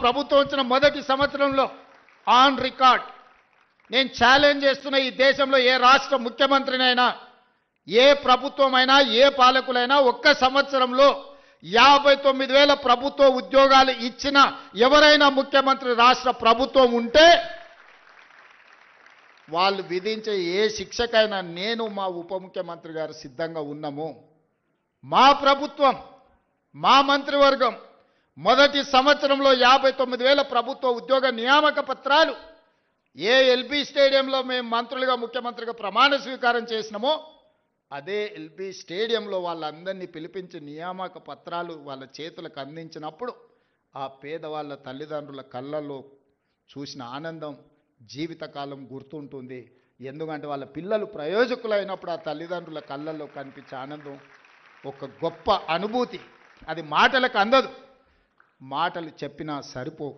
ప్రభుత్వం వచ్చిన మొదటి సంవత్సరంలో ఆన్ రికార్డ్ నేను ఛాలెంజ్ చేస్తున్న ఈ దేశంలో ఏ రాష్ట్ర ముఖ్యమంత్రినైనా ఏ ప్రభుత్వమైనా ఏ పాలకులైనా ఒక్క సంవత్సరంలో 59,000 ప్రభుత్వ ఉద్యోగాలు ఇచ్చిన ఎవరైనా ముఖ్యమంత్రి రాష్ట్ర ప్రభుత్వం ఉంటే వాళ్ళు విధించే ఏ శిక్షకైనా నేను మా ఉప ముఖ్యమంత్రి గారు సిద్ధంగా ఉన్నాము. మా ప్రభుత్వం మా మంత్రివర్గం మొదటి సంవత్సరంలో 59,000 ప్రభుత్వ ఉద్యోగ నియామక పత్రాలు ఏ ఎల్బీ స్టేడియంలో మేము మంత్రులుగా ముఖ్యమంత్రిగా ప్రమాణ స్వీకారం చేసినామో అదే ఎల్బీ స్టేడియంలో వాళ్ళందరినీ పిలిపించి నియామక పత్రాలు వాళ్ళ చేతులకు అందించినప్పుడు ఆ పేదవాళ్ళ తల్లిదండ్రుల కళ్ళల్లో చూసిన ఆనందం జీవితకాలం గుర్తుంటుంది. ఎందుకంటే వాళ్ళ పిల్లలు ప్రయోజకులైనప్పుడు ఆ తల్లిదండ్రుల కళ్ళల్లో కనిపించే ఆనందం ఒక గొప్ప అనుభూతి. అది మాటలకు అందదు, మాటలు చెప్పినా సరిపోవు.